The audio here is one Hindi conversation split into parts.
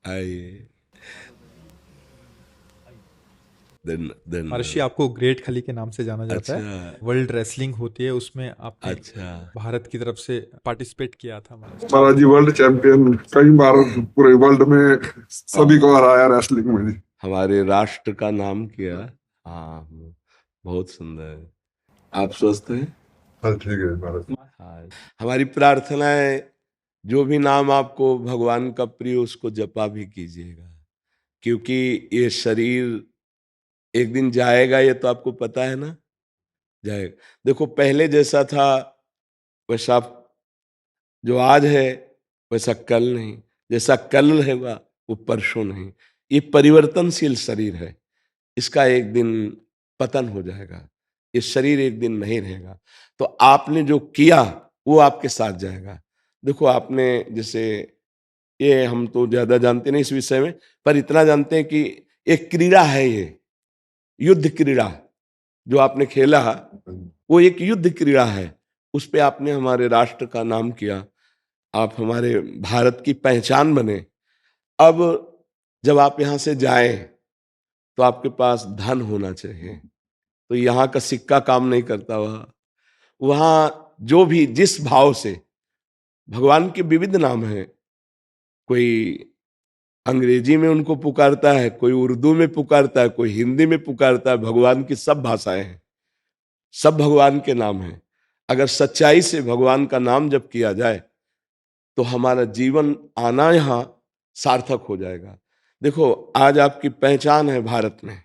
आइए। देन महर्षि आपको ग्रेट खली के नाम से जाना जाता है। अच्छा। वर्ल्ड रेसलिंग होती है, उसमें आपने अच्छा। भारत की तरफ से पार्टिसिपेट किया था महर्षि। महाराज जी वर्ल्ड चैंपियन कई बार पूरे वर्ल्ड में सभी को हाँ, हराया रेसलिंग में जी। हमारे राष्ट्र का नाम किया। हाँ, बहुत सुंदर। आप स्वस्थ हैं? हाँ ठीक है महाराज। हाँ। हमारी प्रार्थना है, जो भी नाम आपको भगवान का प्रिय उसको जपा भी कीजिएगा, क्योंकि ये शरीर एक दिन जाएगा, ये तो आपको पता है ना। जाएगा। देखो, पहले जैसा था वैसा जो आज है वैसा कल नहीं, जैसा कल रहेगा वो परसों नहीं। ये परिवर्तनशील शरीर है, इसका एक दिन पतन हो जाएगा। ये शरीर एक दिन नहीं रहेगा। तो आपने जो किया वो आपके साथ जाएगा। देखो, आपने जैसे, ये हम तो ज्यादा जानते नहीं इस विषय में, पर इतना जानते हैं कि एक क्रीड़ा है, ये युद्ध क्रीड़ा जो आपने खेला, वो एक युद्ध क्रीड़ा है। उस पे आपने हमारे राष्ट्र का नाम किया, आप हमारे भारत की पहचान बने। अब जब आप यहाँ से जाएं तो आपके पास धन होना चाहिए। तो यहाँ का सिक्का काम नहीं करता। वहाँ जो भी जिस भाव से, भगवान के विविध नाम हैं, कोई अंग्रेजी में उनको पुकारता है, कोई उर्दू में पुकारता है, कोई हिंदी में पुकारता है। भगवान की सब भाषाएं हैं, सब भगवान के नाम हैं। अगर सच्चाई से भगवान का नाम जब किया जाए तो हमारा जीवन आना यहाँ सार्थक हो जाएगा। देखो, आज आपकी पहचान है भारत में,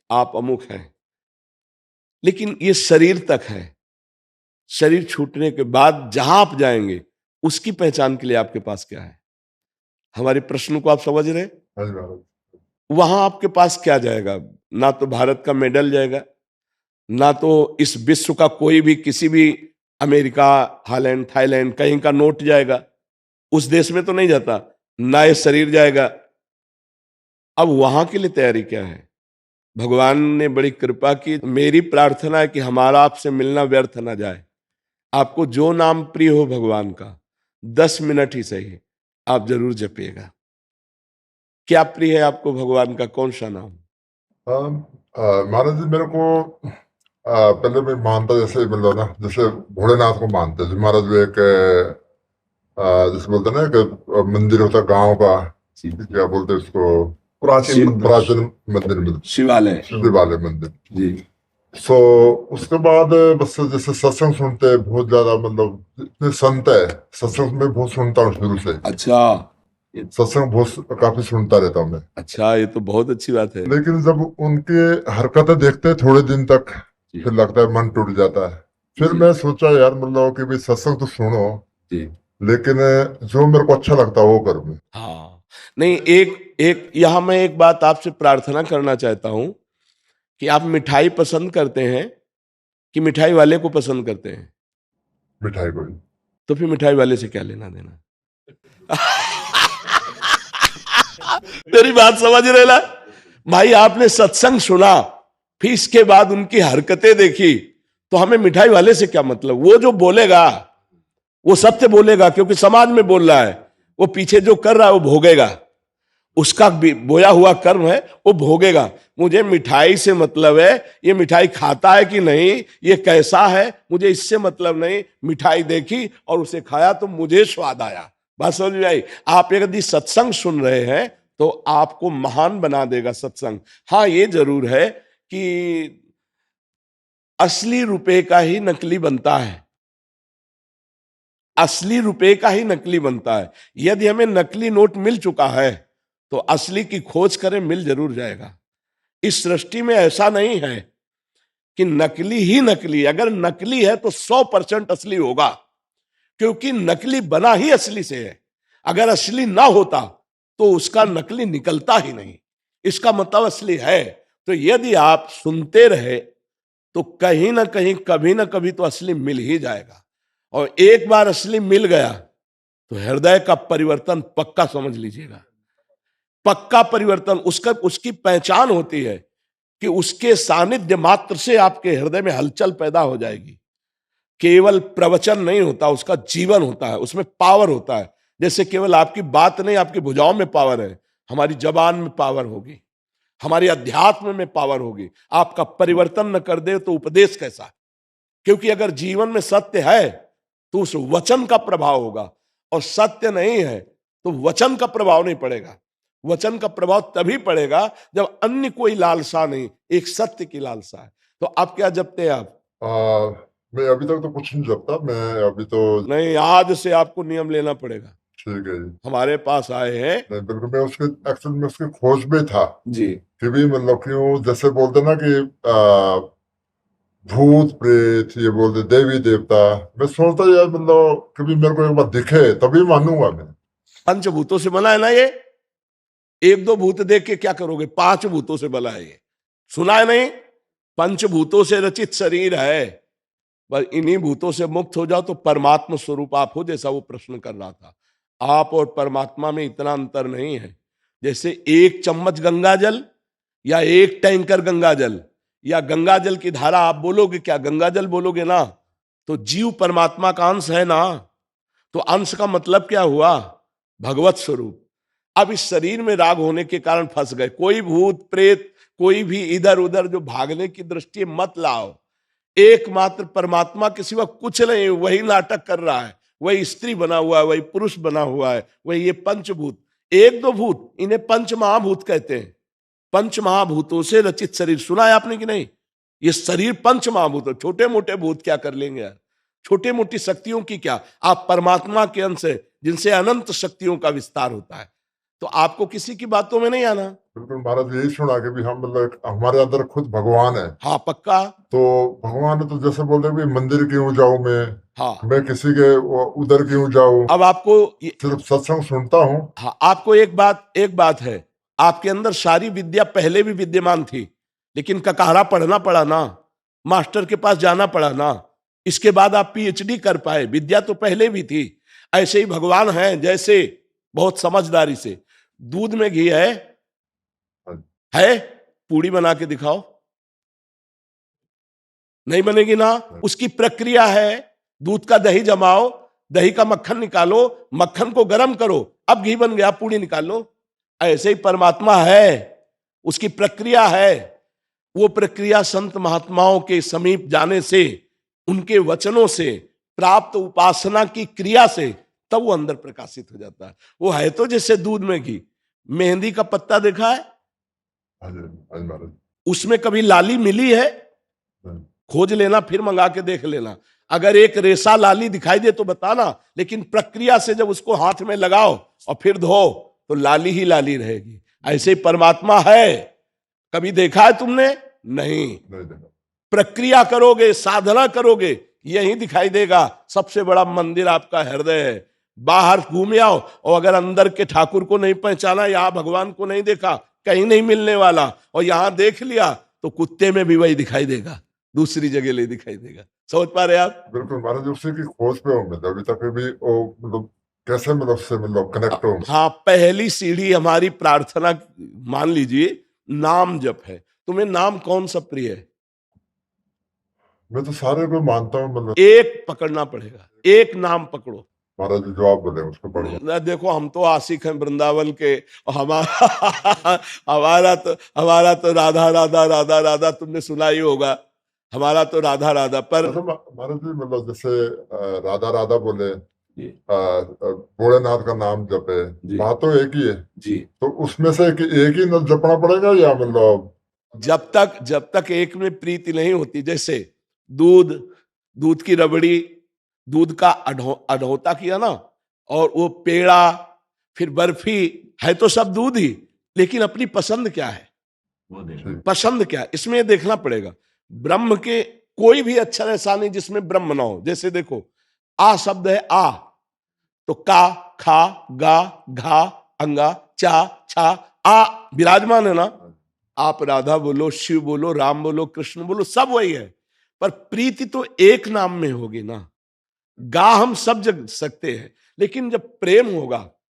आप अमुक हैं, लेकिन ये शरीर तक है। शरीर छूटने के बाद जहां आप जाएंगे उसकी पहचान के लिए आपके पास क्या है? हमारे प्रश्न को आप समझ रहे हैं? हाँ जी महाराज। वहां आपके पास क्या जाएगा? ना तो भारत का मेडल जाएगा, ना तो इस विश्व का कोई भी, किसी भी अमेरिका, हालैंड, थाईलैंड कहीं का नोट जाएगा, उस देश में तो नहीं जाता। ना ये शरीर जाएगा। अब वहां के लिए तैयारी क्या है? भगवान ने बड़ी कृपा की। मेरी प्रार्थना है कि हमारा आपसे मिलना व्यर्थ ना जाए। आपको जो नाम प्रिय हो भगवान का, 10 मिनट ही सही, आप जरूर जपिएगा। क्या प्रिय है आपको भगवान का, कौन सा नाम? हाँ, महाराज जी मेरे को पहले मैं मानता, जैसे मतलब ना, जैसे भोलेनाथ को मानते थे महाराज। वो एक जैसे बोलते हैं ना, एक मंदिर होता है गांव का, क्या बोलते हैं उसको, प्राचीन मंदिर में, शिवालय। शिवालय मंदिर जी। सो। उसके बाद बस जैसे सत्संग सुनते हैं बहुत ज्यादा, मतलब इतने संत है, सत्संग में बहुत सुनता हूँ शुरू से। अच्छा। सत्संग बहुत काफी सुनता रहता हूँ मैं। अच्छा, ये तो बहुत अच्छी बात है। लेकिन जब उनके हरकतें देखते हैं थोड़े दिन तक, जी। फिर लगता है मन टूट जाता है। फिर जी। मैं सोचा यार, मतलब कि भाई सत्संग तो सुनो, जी। लेकिन जो मेरे को अच्छा लगता है वो करूँ मैं। हाँ, नहीं, एक एक यहाँ मैं एक बात आपसे प्रार्थना करना चाहता हूं कि आप मिठाई पसंद करते हैं कि मिठाई वाले को पसंद करते हैं? मिठाई को। तो फिर मिठाई वाले से क्या लेना देना? मेरी बात समझ रहे ना भाई? आपने सत्संग सुना, फिर इसके बाद उनकी हरकतें देखी, तो हमें मिठाई वाले से क्या मतलब? वो जो बोलेगा वो सत्य बोलेगा, क्योंकि समाज में बोल रहा है। वो पीछे जो कर रहा है वो भोगेगा, उसका बोया हुआ कर्म है, वो भोगेगा। मुझे मिठाई से मतलब है, ये मिठाई खाता है कि नहीं, ये कैसा है, मुझे इससे मतलब नहीं। मिठाई देखी और उसे खाया तो मुझे स्वाद आया। बात समझ में आई? आप यदि सत्संग सुन रहे हैं तो आपको महान बना देगा सत्संग। हाँ, ये जरूर है कि असली रुपए का ही नकली बनता है। असली रुपए का ही नकली बनता है। यदि हमें नकली नोट मिल चुका है तो असली की खोज करें, मिल जरूर जाएगा। इस सृष्टि में ऐसा नहीं है कि नकली ही नकली। अगर नकली है तो 100% असली होगा, क्योंकि नकली बना ही असली से है। अगर असली ना होता तो उसका नकली निकलता ही नहीं। इसका मतलब असली है। तो यदि आप सुनते रहे तो कहीं ना कहीं, कभी ना कभी तो असली मिल ही जाएगा। और एक बार असली मिल गया तो हृदय का परिवर्तन पक्का समझ लीजिएगा। पक्का परिवर्तन उसका, उसकी पहचान होती है कि उसके सानिध्य मात्र से आपके हृदय में हलचल पैदा हो जाएगी। केवल प्रवचन नहीं होता, उसका जीवन होता है, उसमें पावर होता है। जैसे केवल आपकी बात नहीं, आपकी भुजाओं में पावर है, हमारी जबान में पावर होगी, हमारी अध्यात्म में पावर होगी। आपका परिवर्तन न कर दे तो उपदेश कैसा? क्योंकि अगर जीवन में सत्य है तो उस वचन का प्रभाव होगा, और सत्य नहीं है तो वचन का प्रभाव नहीं पड़ेगा। वचन का प्रभाव तभी पड़ेगा जब अन्य कोई लालसा नहीं, एक सत्य की लालसा है। तो आप क्या जपते हैं? आप मैं अभी तक तो कुछ नहीं जपता, मैं अभी तो नहीं, आज से आपको नियम लेना पड़ेगा। ठीक है जी। हमारे पास आए हैं नहीं, बिल्कुल, मैं उसके एक्चुअल में उसकी खोज में था जी, कि भी मतलब क्यों, जैसे बोलते ना कि भूत प्रेत, ये बोलते देवी देवता, मैं सोचता यार मतलब कभी मेरे को एक बार दिखे तभी मानूंगा मैं। पंचभूतों से बना है ना ये। एक दो भूत देख के क्या करोगे? 5 भूतों से बना है ये, सुना है नहीं? पंचभूतों से रचित शरीर है, बस इन्हीं भूतों से मुक्त हो जाओ तो परमात्मा स्वरूप आप हो, जैसा वो प्रश्न कर रहा था। आप और परमात्मा में इतना अंतर नहीं है। जैसे 1 चम्मच गंगा जल या 1 टैंकर गंगा जल, या गंगा जल की धारा आप बोलोगे क्या? गंगा जल बोलोगे ना, तो जीव परमात्मा का अंश है ना। तो अंश का मतलब क्या हुआ? भगवत स्वरूप। अब इस शरीर में राग होने के कारण फंस गए। कोई भूत प्रेत, कोई भी इधर उधर जो भागने की दृष्टि मत लाओ। एकमात्र परमात्मा के सिवा कुछ नहीं, वही नाटक कर रहा है, वही स्त्री बना हुआ है, वही पुरुष बना हुआ है, वही ये पंचभूत। 1-2 भूत, इन्हें पंच महाभूत कहते हैं। पंच महाभूतों से रचित शरीर, सुना है आपने कि नहीं? ये शरीर पंच महाभूत, छोटे मोटे भूत क्या कर लेंगे यार? छोटे मोटी शक्तियों की क्या? आप परमात्मा के अंश है, जिनसे अनंत शक्तियों का विस्तार होता है। तो आपको किसी की बातों में नहीं आना। बिल्कुल महाराज, यही सुना कि भी हम मतलब हमारे अंदर खुद भगवान है। हाँ पक्का। तो भगवान है तो जैसे बोलते हैं भी मंदिर क्यों जाऊं हाँ, मैं किसी के उधर क्यों जाऊं, अब आपको सिर्फ सत्संग सुनता हूं। हाँ, आपको एक बात है, आपके अंदर सारी विद्या पहले भी विद्यमान थी, लेकिन ककारा पढ़ना पड़ा ना, मास्टर के पास जाना पड़ा ना, इसके बाद आप पीएचडी कर पाए। विद्या तो पहले भी थी। ऐसे ही भगवान हैं, जैसे बहुत समझदारी से दूध में घी है, पूड़ी बना के दिखाओ, नहीं बनेगी ना। उसकी प्रक्रिया है, दूध का दही जमाओ, दही का मक्खन निकालो, मक्खन को गर्म करो, अब घी बन गया, पूड़ी निकाल लो। ऐसे ही परमात्मा है, उसकी प्रक्रिया है। वो प्रक्रिया संत महात्माओं के समीप जाने से, उनके वचनों से, प्राप्त उपासना की क्रिया से, तब वो अंदर प्रकाशित हो जाता है। वो है तो जैसे दूध में घी। मेहंदी का पत्ता देखा है? उसमें कभी लाली मिली है? खोज लेना, फिर मंगा के देख लेना। अगर एक रेशा लाली दिखाई दे तो बताना, लेकिन प्रक्रिया से जब उसको हाथ में लगाओ और फिर धो तो लाली ही लाली रहेगी। ऐसे ही परमात्मा है। कभी देखा है तुमने? नहीं। प्रक्रिया करोगे, साधना करोगे, यही दिखाई देगा। सबसे बड़ा मंदिर आपका हृदय है। बाहर घूम आओ और अगर अंदर के ठाकुर को नहीं पहचाना, यहाँ भगवान को नहीं देखा, कहीं नहीं मिलने वाला, और यहां देख लिया तो कुत्ते में भी वही दिखाई देगा, दूसरी जगह ले दिखाई देगा। समझ पा रहे आप? बिल्कुल महाराज, उसी की खोज पे हूँ मैं अभी तक भी। वो मतलब कैसे मतलब से मतलब कनेक्ट हूँ। हाँ, पहली सीढ़ी हमारी प्रार्थना मान लीजिए, नाम जप है। तुम्हें नाम कौन सा प्रिय है? मैं तो सारे को मानता हूँ, मतलब एक पकड़ना पड़ेगा, एक नाम पकड़ो। महाराज जो आप बोले उसको पढ़ो। देखो, हम तो आशिक हैं वृंदावन के, और हमारा तो राधा राधा राधा राधा, तुमने सुना ही होगा। हमारा तो राधा राधा। पर महाराज जी मतलब जैसे राधा राधा बोले, भोलेनाथ का नाम जपे, बात तो एक ही है जी। तो उसमें से एक ही न जपना पड़ेगा, या मतलब जब तक एक में प्रीति नहीं होती, जैसे दूध की रबड़ी, दूध का अढ़ोता किया ना, और वो पेड़ा, फिर बर्फी, है तो सब दूध ही, लेकिन अपनी पसंद क्या है, पसंद क्या है, इसमें देखना पड़ेगा। ब्रह्म के कोई भी अक्षर ऐसा नहीं जिसमें ब्रह्म ना हो। जैसे देखो, आ शब्द है, आ तो का, खा, गा, घा, अंगा, चा, छा, आ विराजमान है ना। आप राधा बोलो, शिव बोलो, राम बोलो, कृष्ण बोलो, सब वही है, पर प्रीति तो एक नाम में होगी ना। गा हम सब जग सकते हैं, लेकिन जब प्रेम होगा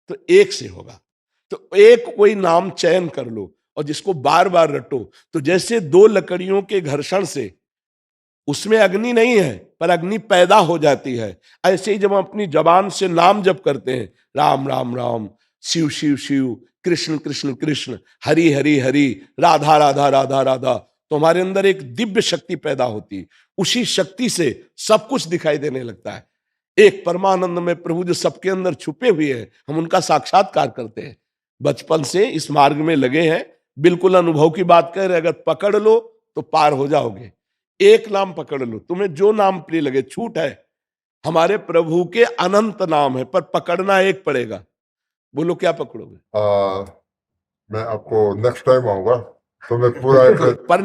तो एक से होगा। तो एक कोई नाम चयन कर लो और जिसको बार बार रटो। तो जैसे 2 लकड़ियों के घर्षण से उसमें अग्नि नहीं है पर अग्नि पैदा हो जाती है। ऐसे ही जब हम अपनी जबान से नाम जप करते हैं, राम राम राम, शिव शिव शिव, कृष्ण कृष्ण कृष्ण, हरि हरि हरि, राधा राधा राधा राधा, तो हमारे अंदर एक दिव्य शक्ति पैदा होती है। उसी शक्ति से सब कुछ दिखाई देने लगता है। एक परमानंद में प्रभु जो सबके अंदर छुपे हुए हैं, हम उनका साक्षात्कार करते हैं। बचपन से इस मार्ग में लगे हैं, बिल्कुल अनुभव की बात कह रहे, अगर पकड़ लो तो पार हो जाओगे। एक नाम पकड़ लो, तुम्हें जो नाम प्रिय लगे, छूट है। हमारे प्रभु के अनंत नाम है पर पकड़ना एक पड़ेगा। बोलो क्या पकड़ोगे? मैं आपको नेक्स्ट टाइम आऊंगा तो मैं पूरा पर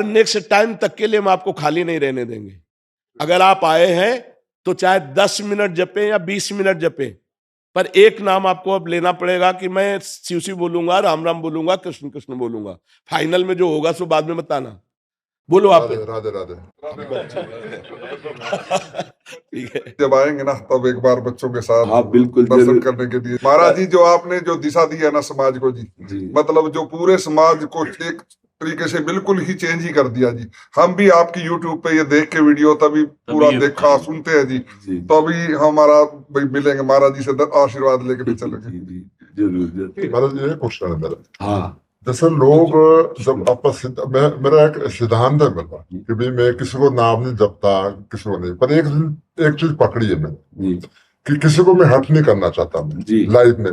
नेक्स्ट टाइम तक के लिए हम आपको खाली नहीं रहने देंगे। अगर आप आए हैं तो चाहे 10 मिनट जपे या 20 मिनट जपे, पर एक नाम आपको अब लेना पड़ेगा कि मैं शिव शिव बोलूंगा, राम राम बोलूंगा, कृष्ण कृष्ण बोलूंगा। फाइनल में जो होगा सो बाद में बताना। बोलो आप। राधे राधे। ठीक है, जब आएंगे ना तब एक बार बच्चों के साथ हाँ बिल्कुल दर्शन जरूर। करने के लिए। महाराज जी, जो आपने जो दिशा दी है ना समाज को जी, मतलब जो पूरे समाज को एक तरीके से बिल्कुल ही चेंज ही कर दिया जी। हम भी आपकी यूट्यूब पे ये देख के वीडियो तभी पूरा देखा सुनते हैं जी, तो अभी हमारा भाई मिलेंगे महाराज जी से आशीर्वाद लेके भी चलेंगे। जरूर। महाराज ये क्वेश्चन है मेरा, हाँ जैसे लोग जब आपस मेरा एक सिद्धांत है मेरा कि भाई मैं किसी को नाम नहीं जपता, किसी को नहीं, पर एक चीज पकड़ी है मैंने कि किसी को मैं हर्ट नहीं करना चाहता मैं लाइफ में।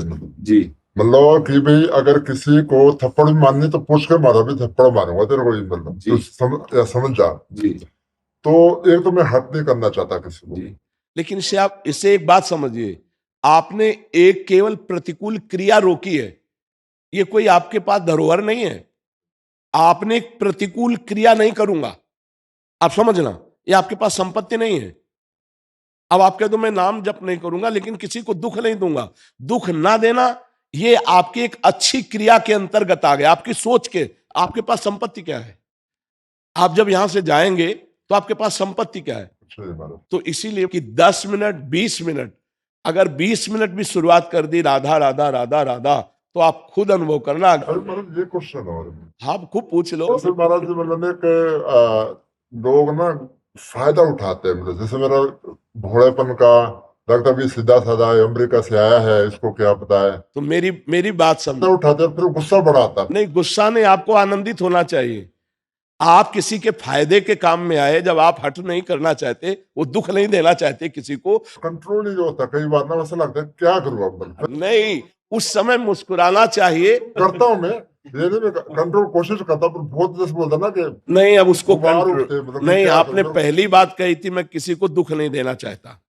मतलब कि भाई अगर किसी को थप्पड़ भी मारनी तो पूछ के मारो, भी थप्पड़ मारूंगा तेरे को, मतलब तो समझ जा। तो एक तो मैं हर्ट नहीं करना चाहता किसी को, लेकिन इससे एक बात समझिए, आपने एक केवल प्रतिकूल क्रिया रोकी है। ये कोई आपके पास धरोहर नहीं है। आपने एक प्रतिकूल क्रिया नहीं करूंगा, आप समझना, ये आपके पास संपत्ति नहीं है। अब आप कह दो मैं नाम जप नहीं करूंगा लेकिन किसी को दुख नहीं दूंगा, दुख ना देना ये आपकी एक अच्छी क्रिया के अंतर्गत आ गया, आपकी सोच के। आपके पास संपत्ति क्या है? आप जब यहां से जाएंगे तो आपके पास संपत्ति क्या है? तो इसीलिए कि 10 मिनट 20 मिनट, अगर 20 मिनट भी शुरुआत कर दी राधा राधा राधा राधा, तो आप खुद अनुभव करना। महाराज ये क्वेश्चन और हाँ खूब पूछ लो। महाराज जी मतलब लोग ना फायदा उठाते हैं, मतलब जैसे मेरा भोड़ेपन का लगता भी सीधा साधा अमेरिका से आया है, इसको क्या पता है। तो मेरी बात समझो, उठाते हैं फिर गुस्सा बढ़ाता नहीं, गुस्सा नहीं, आपको आनंदित होना चाहिए। आप किसी के फायदे के काम में आए, जब आप हट नहीं करना चाहते, वो दुख नहीं देना चाहते किसी को, कंट्रोल नहीं होता। कई बार ना वैसा लगता है क्या करूँ अब, नहीं, उस समय मुस्कुराना चाहिए। करता हूँ मैं कंट्रोल कोशिश करता, पर बहुत जैसे बोलता ना कि नहीं, अब उसको मतलब नहीं, आपने पहली बात कही थी मैं किसी को दुख नहीं देना चाहता।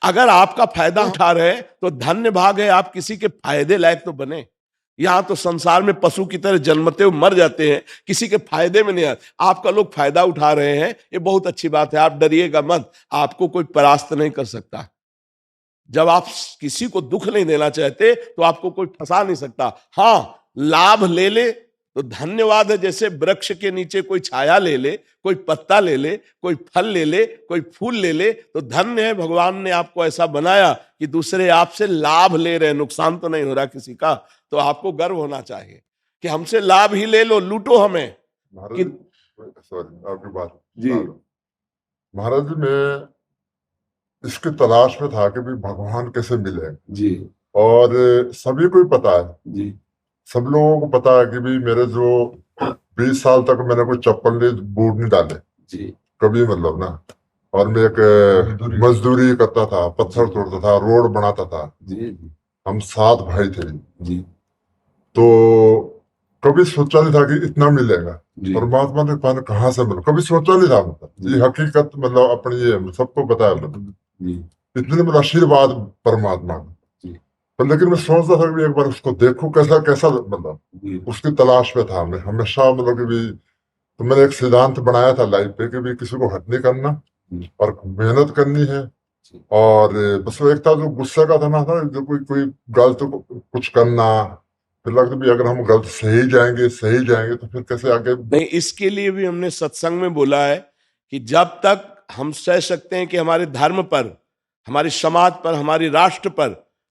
अगर आपका फायदा उठा रहे तो धन्य भाग है, आप किसी के फायदे लायक तो बने। यहां तो संसार में पशु की तरह जन्मते हुए मर जाते हैं, किसी के फायदे में नहीं आते। आपका लोग फायदा उठा रहे हैं, ये बहुत अच्छी बात है, आप डरिएगा मत, आपको कोई परास्त नहीं कर सकता। जब आप किसी को दुख नहीं देना चाहते तो आपको कोई फंसा नहीं सकता। हाँ, लाभ ले ले तो धन्यवाद है, जैसे वृक्ष के नीचे कोई छाया ले ले, कोई पत्ता ले ले, कोई फल ले ले, कोई फूल ले ले, तो धन्य है, भगवान ने आपको ऐसा बनाया कि दूसरे आपसे लाभ ले रहे हैं, नुकसान तो नहीं हो रहा किसी का। तो आपको गर्व होना चाहिए कि हमसे लाभ ही ले लो, लूटो हमें। सॉरी आपकी बात जी महाराज जी, मैं इसकी तलाश में था कि भी भगवान कैसे मिले जी, और सभी को ही पता है जी, सब लोगों को पता है कि भी मेरे जो 20 साल तक मैंने कोई चप्पल नहीं, बूट नहीं डाले जी कभी, मतलब ना। और मैं एक मजदूरी करता था, पत्थर तोड़ता था, रोड बनाता था जी। हम 7 भाई थे जी, तो कभी सोचा नहीं था कि इतना मिलेगा। परमात्मा ने पाने कहाँ से मिला, कभी सोचा नहीं था। मतलब ये हकीकत, मतलब अपनी ये सबको पता है, मतलब इतने मतलब आशीर्वाद परमात्मा का। पर लेकिन मैं सोचता था कि एक बार उसको देखूं कैसा कैसा, मतलब उसकी तलाश में था मैं हमेशा। मतलब कि भी तो मैंने एक सिद्धांत बनाया था लाइफ पे कि भी किसी को हट नहीं करना और मेहनत करनी है। और बस वो एक था जो गुस्से का था ना, था जो कोई गलत कुछ करना, फिर लगता भी अगर हम गलत सही जाएंगे तो फिर कैसे आगे। नहीं, इसके लिए भी हमने सत्संग में बोला है कि जब तक हम सह सकते हैं कि हमारे धर्म पर, हमारे समाज पर, हमारे राष्ट्र पर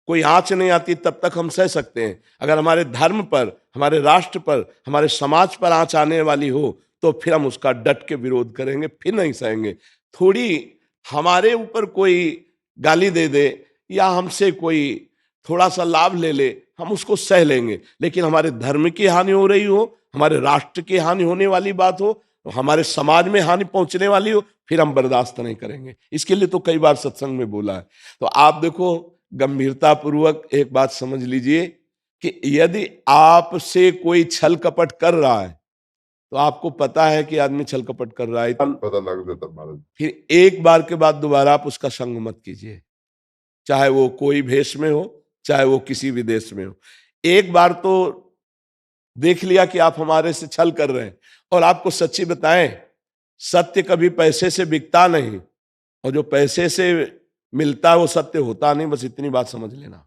कोई आंच नहीं आती, तब तक हम सह सकते हैं। अगर हमारे धर्म पर, हमारे राष्ट्र पर, हमारे समाज पर आंच आने वाली हो तो फिर हम उसका डट के विरोध करेंगे, फिर नहीं सहेंगे। थोड़ी हमारे ऊपर कोई गाली दे दे या हमसे कोई थोड़ा सा लाभ ले ले, हम उसको सह लेंगे, लेकिन हमारे धर्म की हानि हो रही हो, हमारे राष्ट्र की हानि होने वाली बात हो, हमारे समाज में हानि पहुंचने वाली हो, फिर हम बर्दाश्त नहीं करेंगे। इसके लिए तो कई बार सत्संग में बोला है। तो आप देखो, गंभीरता पूर्वक एक बात समझ लीजिए कि यदि आपसे कोई छल कपट कर रहा है तो आपको पता है कि आदमी छल कपट कर रहा है, पता लग जाता महाराज। फिर एक बार के बाद दोबारा आप उसका संग मत कीजिए, चाहे वो कोई भेष में हो, चाहे वो किसी विदेश में हो। एक बार तो देख लिया कि आप हमारे से छल कर रहे हैं, और आपको सच्ची बताएं, सत्य कभी पैसे से बिकता नहीं, और जो पैसे से मिलता है वो सत्य होता नहीं, बस इतनी बात समझ लेना।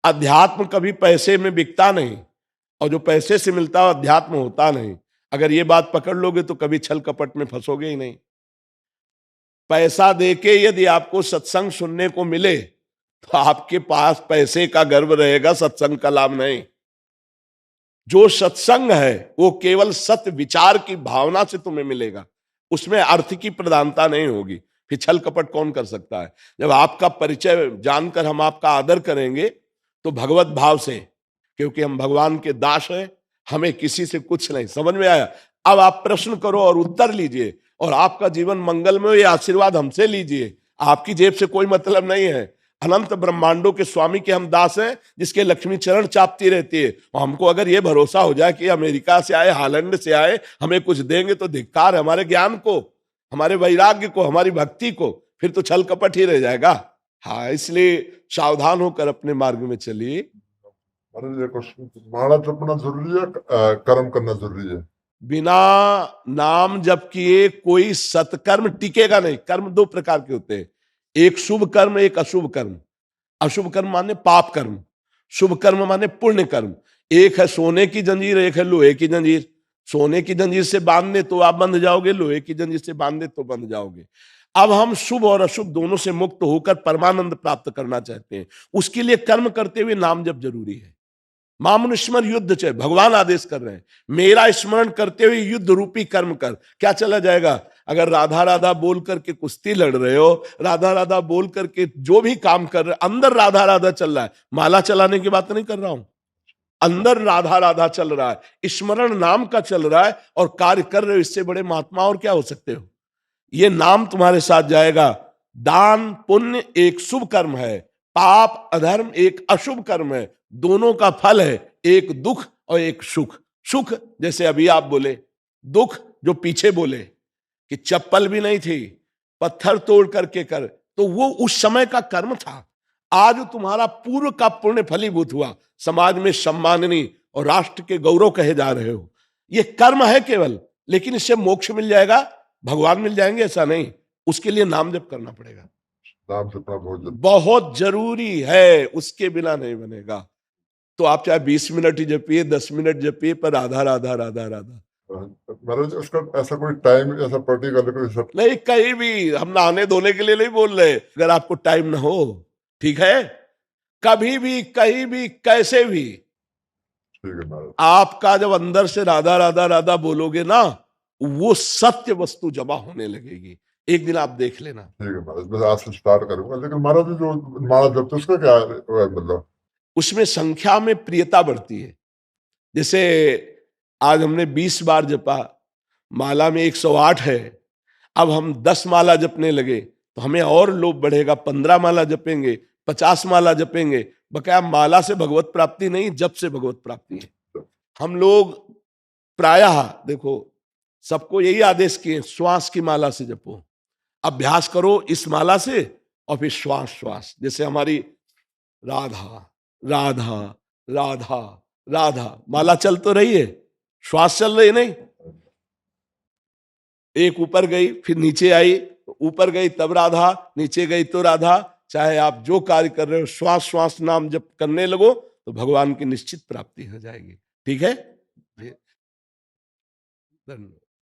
अध्यात्म कभी पैसे में बिकता नहीं, और जो पैसे से मिलता है अध्यात्म होता नहीं। अगर ये बात पकड़ लोगे तो कभी छल कपट में फंसोगे ही नहीं। पैसा देके यदि आपको सत्संग सुनने को मिले तो आपके पास पैसे का गर्व रहेगा, सत्संग का लाभ नहीं। जो सत्संग है वो केवल सत्य विचार की भावना से तुम्हें मिलेगा, उसमें अर्थ की प्रधानता नहीं होगी। फिर छल कपट कौन कर सकता है? जब आपका परिचय जानकर हम आपका आदर करेंगे तो भगवत भाव से, क्योंकि हम भगवान के दास हैं, हमें किसी से कुछ नहीं। समझ में आया? अब आप प्रश्न करो और उत्तर लीजिए, और आपका जीवन मंगलमय, ये आशीर्वाद हमसे लीजिए। आपकी जेब से कोई मतलब नहीं है। अनंत ब्रह्मांडों के स्वामी के हम दास हैं, जिसके लक्ष्मी चरण चापती रहती है। और हमको अगर ये भरोसा हो जाए कि अमेरिका से आए, हालैंड से आए, हमें कुछ देंगे, तो धिक्कार है हमारे ज्ञान को, हमारे वैराग्य को, हमारी भक्ति को। फिर तो छल कपट ही रह जाएगा। हाँ, इसलिए सावधान होकर अपने मार्ग में चलिए। माला जपना जरूरी है, कर्म करना जरूरी है? बिना नाम जप किए कोई सत्कर्म टिकेगा नहीं। कर्म दो प्रकार के होते हैं, एक शुभ कर्म, एक अशुभ कर्म। अशुभ कर्म माने पाप कर्म, शुभ कर्म माने पुण्य कर्म। एक है सोने की जंजीर, एक है लोहे की जंजीर। सोने की जंजीर से बांधने तो आप बंध जाओगे, लोहे की जंजीर से बांधने तो बंध जाओगे। अब हम शुभ और अशुभ दोनों से मुक्त होकर परमानंद प्राप्त करना चाहते हैं। उसके लिए कर्म करते हुए नाम जप जरूरी है। मामुन स्मर युद्ध चे, भगवान आदेश कर रहे हैं, मेरा स्मरण करते हुए युद्ध रूपी कर्म कर। क्या चला जाएगा? अगर राधा राधा बोल करके कुश्ती लड़ रहे हो, राधा राधा बोल करके जो भी काम कर रहे हो, अंदर राधा राधा चल रहा है। माला चलाने की बात नहीं कर रहा हूं, अंदर राधा राधा चल रहा है, स्मरण नाम का चल रहा है, और कार्य कर रहे हो। इससे बड़े महात्मा और क्या हो सकते हो? ये नाम तुम्हारे साथ जाएगा। दान पुण्य एक शुभ कर्म है, पाप अधर्म एक अशुभ कर्म है। दोनों का फल है एक दुख और एक सुख। सुख जैसे अभी आप बोले, दुख जो पीछे बोले कि चप्पल भी नहीं थी, पत्थर तोड़ करके कर, तो वो उस समय का कर्म था। आज तुम्हारा पूर्व का पुण्य फलीभूत हुआ, समाज में सम्माननीय और राष्ट्र के गौरव कहे जा रहे हो। ये कर्म है केवल, लेकिन इससे मोक्ष मिल जाएगा, भगवान मिल जाएंगे ऐसा नहीं। उसके लिए नाम जप करना पड़ेगा। नाम जपना बहुत जरूरी है, उसके बिना नहीं बनेगा। तो आप चाहे 20 मिनट ही जपिए, 10 मिनट जपिए, पर राधा राधा राधा राधा। महाराज उसका ऐसा कोई टाइम, ऐसा पर्टिकुलर कोई नहीं, कहीं भी। हम नहाने धोने के लिए नहीं बोल रहे, अगर आपको टाइम ना हो, ठीक है, कभी भी, कहीं भी, कैसे भी, ठीक है महाराज। आपका जब अंदर से राधा राधा राधा बोलोगे ना, वो सत्य वस्तु जमा होने लगेगी। एक दिन आप देख लेना। ठीक है महाराज, मैं आज से स्टार्ट करूंगा। लेकिन महाराज जो माला जपते उसका क्या मतलब? उसमें संख्या में प्रियता बढ़ती है। जैसे आज हमने 20 बार जपा, माला में 108 है, अब हम 10 माला जपने लगे तो हमें और लोभ बढ़ेगा। 15 माला जपेंगे, 50 माला जपेंगे। बकाया माला से भगवत प्राप्ति नहीं, जप से भगवत प्राप्ति है। हम लोग प्रायः देखो, सबको यही आदेश किए, श्वास की माला से जपो, अभ्यास करो इस माला से, और फिर श्वास श्वास। जैसे हमारी राधा राधा राधा राधा माला चल तो रही है, श्वास चल रही नहीं। एक ऊपर गई, फिर नीचे आई, ऊपर गई तब राधा, नीचे गई तो राधा। चाहे आप जो कार्य कर रहे हो, श्वास श्वास नाम जब करने लगो तो भगवान की निश्चित प्राप्ति हो जाएगी। ठीक है, धन्यवाद।